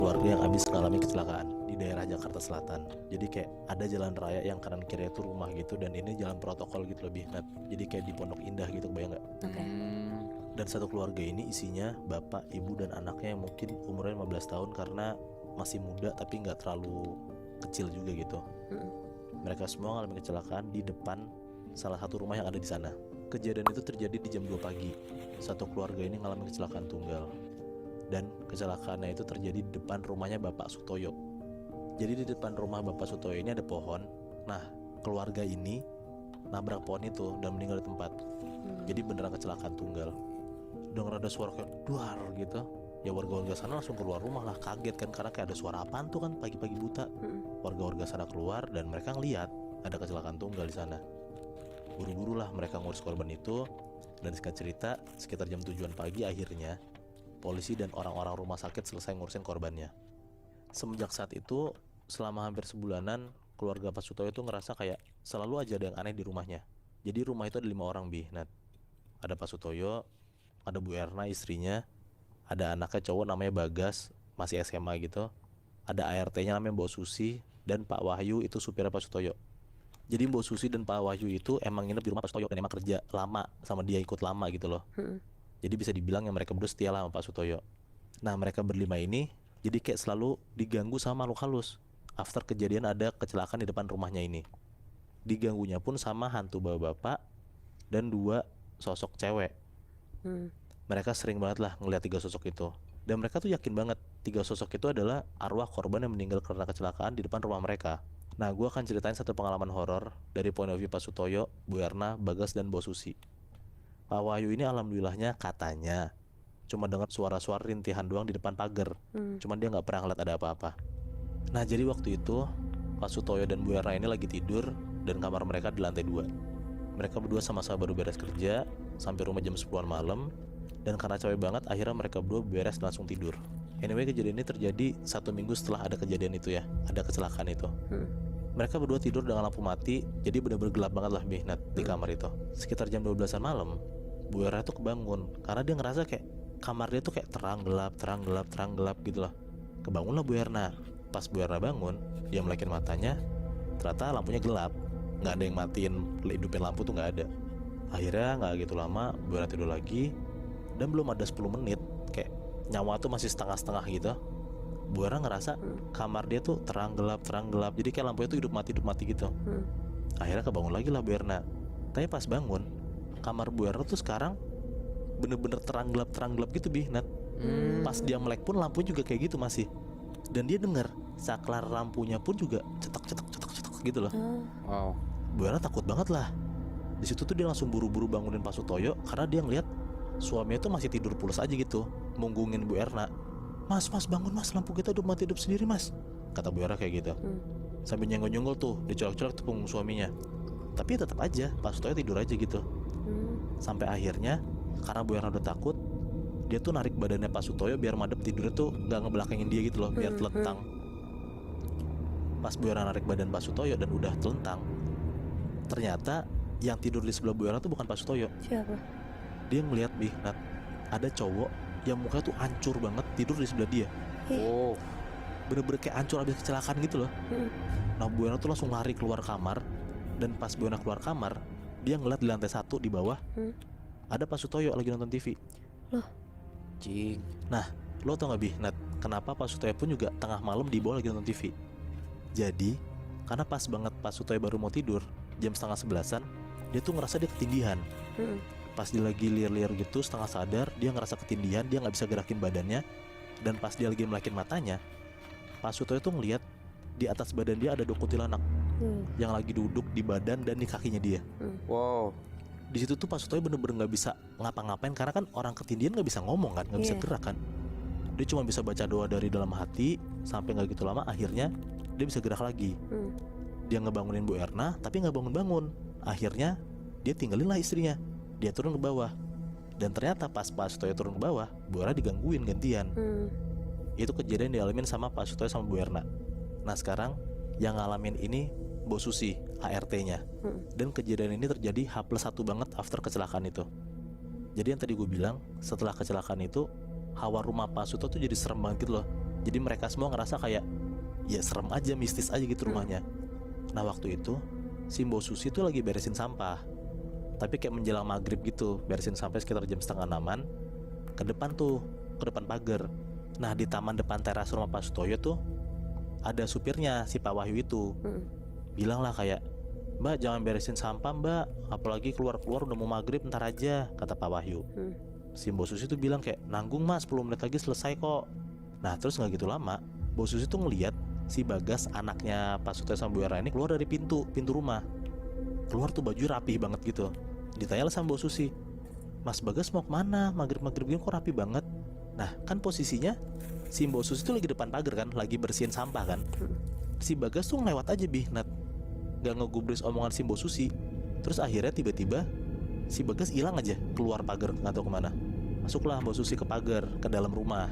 keluarga yang habis mengalami kecelakaan di daerah Jakarta Selatan. Jadi kayak ada jalan raya yang kanan kiri itu rumah gitu, dan ini jalan protokol gitu lebih Nat. Jadi kayak di Pondok Indah gitu, bayang nggak? Oke. Dan satu keluarga ini isinya bapak, ibu, dan anaknya yang mungkin umurnya 15 tahun karena masih muda tapi nggak terlalu kecil juga gitu. Mereka semua mengalami kecelakaan di depan salah satu rumah yang ada di sana. Kejadian itu terjadi di jam 2 pagi. Satu keluarga ini mengalami kecelakaan tunggal. Dan kecelakaannya itu terjadi di depan rumahnya Bapak Sutoyo. Jadi di depan rumah Bapak Sutoyo ini ada pohon. Nah, keluarga ini nabrak pohon itu dan meninggal di tempat. Jadi beneran kecelakaan tunggal. Dengar ada suara kayak duar gitu. Ya warga-warga sana langsung keluar rumah lah, kaget kan karena kayak ada suara apaan tuh kan pagi-pagi buta. Warga-warga sana keluar dan mereka ngeliat ada kecelakaan tunggal di sana. Buru-buru lah mereka ngurus korban itu. Dan singkat cerita, sekitar jam 7-an pagi akhirnya polisi dan orang-orang rumah sakit selesai ngurusin korbannya. Semenjak saat itu, selama hampir sebulanan, keluarga Pak Sutoyo itu ngerasa kayak selalu aja ada yang aneh di rumahnya. Jadi rumah itu ada 5 orang Nat. Ada Pak Sutoyo, ada Bu Erna istrinya, ada anaknya cowok namanya Bagas, masih SMA gitu, ada ART-nya namanya Mbok Susi, dan Pak Wahyu itu supirnya Pak Sutoyo. Jadi Mbok Susi dan Pak Wahyu itu emang nginep di rumah Pak Sutoyo dan emang kerja lama sama dia, ikut lama gitu loh. Jadi bisa dibilang yang mereka berdua setia lah sama Pak Sutoyo. Nah mereka berlima ini jadi kayak selalu diganggu sama makhluk halus. After kejadian ada kecelakaan di depan rumahnya ini. Diganggunya pun sama hantu bapak-bapak dan 2 sosok cewek. Mereka sering banget lah ngeliat 3 sosok itu. Dan mereka tuh yakin banget 3 sosok itu adalah arwah korban yang meninggal karena kecelakaan di depan rumah mereka. Nah gue akan ceritain satu pengalaman horor dari point of view Pak Sutoyo, Bu Erna, Bagas, dan Mbok Susi. Pak Wahyu ini alhamdulillahnya katanya cuma dengar suara-suara rintihan doang di depan pagar. Cuman dia nggak pernah ngeliat ada apa-apa. Nah jadi waktu itu Pak Sutoyo dan Bu Erna ini lagi tidur dan kamar mereka di lantai 2. Mereka berdua sama-sama baru beres kerja sampai rumah jam 10-an malam. Dan karena capek banget akhirnya mereka berdua beres dan langsung tidur. Anyway kejadian ini terjadi 1 minggu setelah ada kejadian itu ya, ada kecelakaan itu. Mereka berdua tidur dengan lampu mati, jadi benar-benar gelap banget lah Nat di kamar itu. Sekitar jam 12-an malam Bu Erna tuh kebangun karena dia ngerasa kayak kamar dia tuh kayak terang gelap gitu loh. Kebangunlah Bu Erna. Pas Bu Erna bangun, dia melekin matanya, ternyata lampunya gelap, nggak ada yang matiin hidupin lampu tuh nggak ada. Akhirnya nggak gitu lama Bu Erna tidur lagi, dan belum ada 10 menit kayak nyawa tuh masih setengah-setengah gitu. Bu Erna ngerasa kamar dia tuh terang gelap, jadi kayak lampunya tuh hidup mati gitu. Akhirnya kebangun lagi lah Bu Erna. Tapi pas bangun, kamar Bu Erna tuh sekarang bener-bener terang gelap gitu Nat. Pas dia melek pun lampunya juga kayak gitu masih. Dan dia denger saklar lampunya pun juga cetok gitu loh. Wow. Bu Erna takut banget lah. Di situ tuh dia langsung buru-buru bangunin Pak Sutoyo karena dia ngeliat suaminya tuh masih tidur pulas aja gitu, munggungin Bu Erna. Mas bangun mas, lampu kita udah mati hidup sendiri mas, kata Bu Erna kayak gitu. Sambil nyenggol-nyenggol tuh, dicolok-colok tuh punggung suaminya. Tapi tetap aja Pak Sutoyo tidur aja gitu. Sampai akhirnya karena Bu Erna udah takut, dia tuh narik badannya Pak Sutoyo biar madep tidurnya tuh gak ngebelakangin dia gitu loh, biar telentang. Pas Bu Erna narik badan Pak Sutoyo dan udah telentang, ternyata yang tidur di sebelah Bu Erna tuh bukan Pak Sutoyo. Siapa? Dia ngeliat Nat, ada cowok yang mukanya tuh hancur banget tidur di sebelah dia. Oh. Bener-bener kayak hancur abis kecelakaan gitu loh. Nah Bu Erna tuh langsung lari keluar kamar. Dan pas Bu Erna keluar kamar, dia ngeliat di lantai 1 di bawah ada Pak Sutoyo lagi nonton TV. Loh, Cing. Nah lo tau gak Nat, kenapa Pak Sutoyo pun juga tengah malam di bawah lagi nonton TV? Jadi karena pas banget Pak Sutoyo baru mau tidur jam setengah 11-an, dia tuh ngerasa dia ketindihan. Pas dia lagi liar-liar gitu setengah sadar, dia ngerasa ketindihan, dia gak bisa gerakin badannya. Dan pas dia lagi melekin matanya, Pak Sutoyo tuh ngeliat di atas badan dia ada kuntilanak yang lagi duduk di badan dan di kakinya dia. Wow. Di situ tuh Pak Sutoyo bener-bener nggak bisa ngapa-ngapain karena kan orang ketindihan nggak bisa ngomong kan, nggak bisa gerak kan. Dia cuma bisa baca doa dari dalam hati. Sampai nggak gitu lama akhirnya dia bisa gerak lagi. Dia ngebangunin Bu Erna tapi nggak bangun-bangun. Akhirnya dia tinggalin lah istrinya, dia turun ke bawah. Dan ternyata pas Pak Sutoyo turun ke bawah, Bu Erna digangguin gantian. Itu kejadian dialamin sama Pak Sutoyo sama Bu Erna. Nah sekarang yang ngalamin ini Mbok Susi, ART-nya. Dan kejadian ini terjadi H+1 banget after kecelakaan itu. Jadi yang tadi gue bilang, setelah kecelakaan itu hawa rumah Pak Suto tuh jadi serem banget gitu loh. Jadi mereka semua ngerasa kayak ya serem aja, mistis aja gitu rumahnya. Nah waktu itu si Mbok Susi tuh lagi beresin sampah, tapi kayak menjelang maghrib gitu, beresin sampai sekitar jam setengah 6-an. Ke depan tuh, ke depan pagar. Nah di taman depan teras rumah Pak Sutoyo tuh ada supirnya si Pak Wahyu itu. Bilang lah kayak, "Mbak jangan beresin sampah mbak, apalagi keluar-keluar udah mau maghrib, ntar aja," kata Pak Wahyu. Si Mbok Susi tuh bilang kayak, "Nanggung mas, 10 menit lagi selesai kok." Nah terus gak gitu lama, Mbok Susi tuh ngeliat si Bagas, anaknya Pak Sutoyo sama Bu Era ini, keluar dari pintu rumah. Keluar tuh baju rapi banget gitu. Ditanya lah sama Mbok Susi, "Mas Bagas mau kemana? Maghrib-maghrib gini kok rapi banget?" Nah kan posisinya si Mbok Susi tuh lagi depan pagar kan, lagi bersihin sampah kan. Si Bagas tuh ngelewat aja Nat, gak ngegubris omongan si Mbok Susi. Terus akhirnya tiba-tiba si Bagas hilang aja keluar pagar, nggak tahu kemana. Masuklah Mbok Susi ke pagar, ke dalam rumah.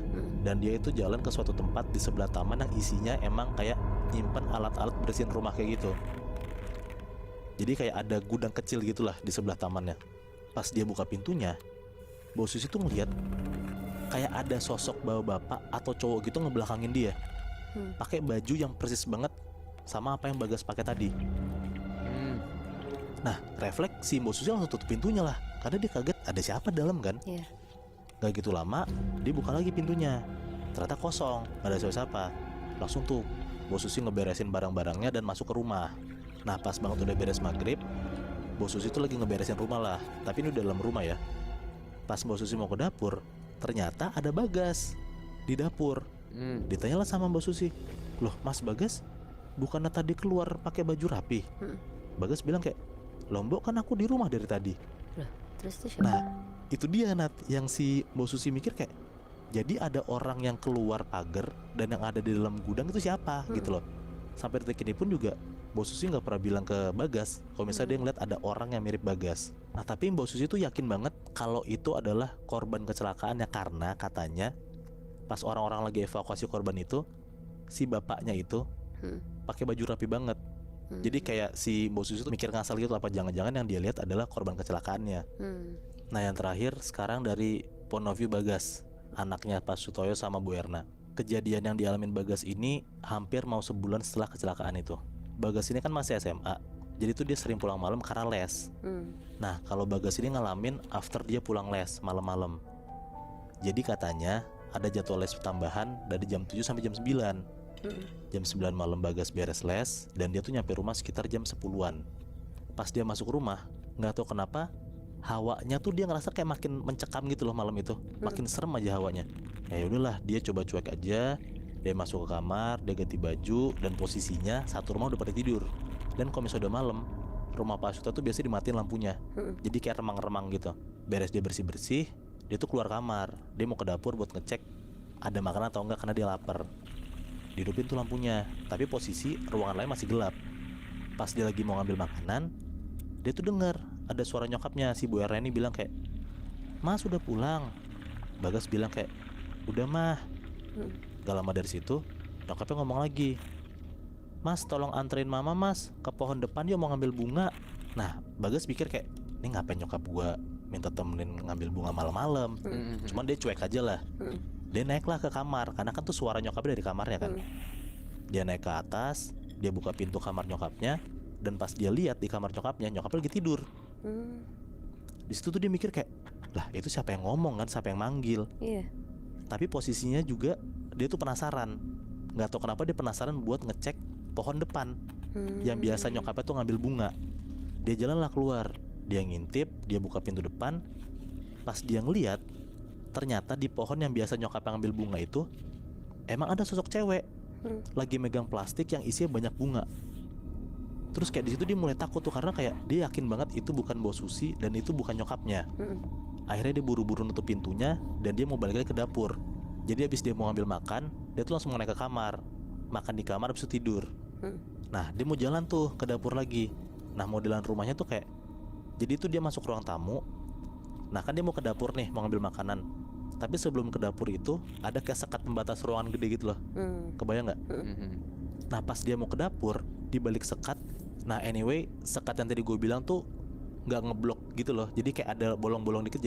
Dan dia itu jalan ke suatu tempat di sebelah taman yang isinya emang kayak nyimpen alat-alat bersihin rumah kayak gitu. Jadi kayak ada gudang kecil gitulah di sebelah tamannya. Pas dia buka pintunya, Mbok Susi tuh ngeliat kayak ada sosok bapak atau cowok gitu ngebelakangin dia, pakai baju yang persis banget sama apa yang Bagas pakai tadi. Nah refleks si Mbok Susi langsung tutup pintunya lah, karena dia kaget ada siapa dalam kan. Gak gitu lama dia buka lagi pintunya, ternyata kosong, gak ada siapa-siapa. Langsung tuh Mbok Susi ngeberesin barang-barangnya dan masuk ke rumah. Nah pas banget udah beres maghrib, Mbok Susi tuh lagi ngeberesin rumah lah, tapi ini udah dalam rumah ya. Pas Mbok Susi mau ke dapur, ternyata ada Bagas di dapur. Ditanyalah sama Mbok Susi, "Loh Mas Bagas, bukannya tadi keluar pakai baju rapi?" Bagas bilang kayak, "Loh Mbok, kan aku di rumah dari tadi." Terus tuh siapa? Nah itu dia Nat, yang si Mbok Susi mikir kayak, jadi ada orang yang keluar pagar dan yang ada di dalam gudang itu siapa gitu loh. Sampai detik ini pun juga Mbok Susi nggak pernah bilang ke Bagas kalau misalnya dia ngeliat ada orang yang mirip Bagas. Nah tapi Mbok Susi tuh yakin banget kalau itu adalah korban kecelakaannya, karena katanya pas orang-orang lagi evakuasi korban itu, si bapaknya itu pakai baju rapi banget. Jadi kayak si Mbok Susi tuh mikir ngasal gitu, apa jangan-jangan yang dia lihat adalah korban kecelakaannya. Nah yang terakhir sekarang dari point of view Bagas, anaknya Pak Sutoyo sama Bu Erna. Kejadian yang dialamin Bagas ini hampir mau sebulan setelah kecelakaan itu. Bagas ini kan masih SMA, jadi tuh dia sering pulang malam karena les. Nah kalau Bagas ini ngalamin after dia pulang les malam-malam. Jadi katanya ada jadwal les tambahan dari jam 7 sampai jam 9. Jam 9 malam Bagas beres les, dan dia tuh nyampe rumah sekitar jam 10-an. Pas dia masuk rumah, gak tahu kenapa hawanya tuh dia ngerasa kayak makin mencekam gitu loh malam itu, makin serem aja hawanya. Ya udahlah, dia coba cuek aja. Dia masuk ke kamar, dia ganti baju, dan posisinya satu rumah udah pada tidur. Dan kalau misalnya udah malam, rumah Pak Suta tuh biasa dimatiin lampunya, jadi kayak remang-remang gitu. Beres dia bersih-bersih, dia tuh keluar kamar, dia mau ke dapur buat ngecek ada makanan atau enggak karena dia lapar. Dihidupin tuh lampunya, tapi posisi ruangan lain masih gelap. Pas dia lagi mau ngambil makanan, dia tuh dengar ada suara nyokapnya si Bu Erna ini bilang kayak, "Mas udah pulang?" Bagas bilang kayak, "Udah mah." Gak lama dari situ nyokapnya ngomong lagi, "Mas tolong anterin mama mas ke pohon depan, dia mau ngambil bunga." Nah Bagas pikir kayak, ini ngapain nyokap gua minta temenin ngambil bunga malam-malam. Cuman dia cuek aja lah. Dia naiklah ke kamar, karena kan tuh suara nyokapnya dari kamarnya kan. Dia naik ke atas, dia buka pintu kamar nyokapnya, dan pas dia lihat di kamar nyokapnya lagi tidur. Di situ tuh dia mikir kayak, lah itu siapa yang ngomong kan, siapa yang manggil. Tapi posisinya juga dia tuh penasaran, nggak tahu kenapa dia penasaran buat ngecek pohon depan yang biasa nyokapnya tuh ngambil bunga. Dia jalanlah keluar, dia ngintip, dia buka pintu depan. Pas dia ngeliat, ternyata di pohon yang biasa nyokapnya ngambil bunga itu emang ada sosok cewek lagi megang plastik yang isinya banyak bunga. Terus kayak di situ dia mulai takut tuh, karena kayak dia yakin banget itu bukan Mbok Susi dan itu bukan nyokapnya. Akhirnya dia buru-buru nutup pintunya dan dia mau balik lagi ke dapur. Jadi habis dia mau ngambil makan, dia tuh langsung naik ke kamar, makan di kamar habis itu tidur. Nah dia mau jalan tuh ke dapur lagi. Nah modelan rumahnya tuh kayak, jadi itu dia masuk ruang tamu. Nah kan dia mau ke dapur nih, mau ngambil makanan. Tapi sebelum ke dapur itu ada kayak sekat pembatas ruangan gede gitu loh. Kebayang gak? Nah pas dia mau ke dapur, di balik sekat, nah anyway sekat yang tadi gue bilang tuh gak ngeblok gitu loh. Jadi kayak ada bolong-bolong dikit,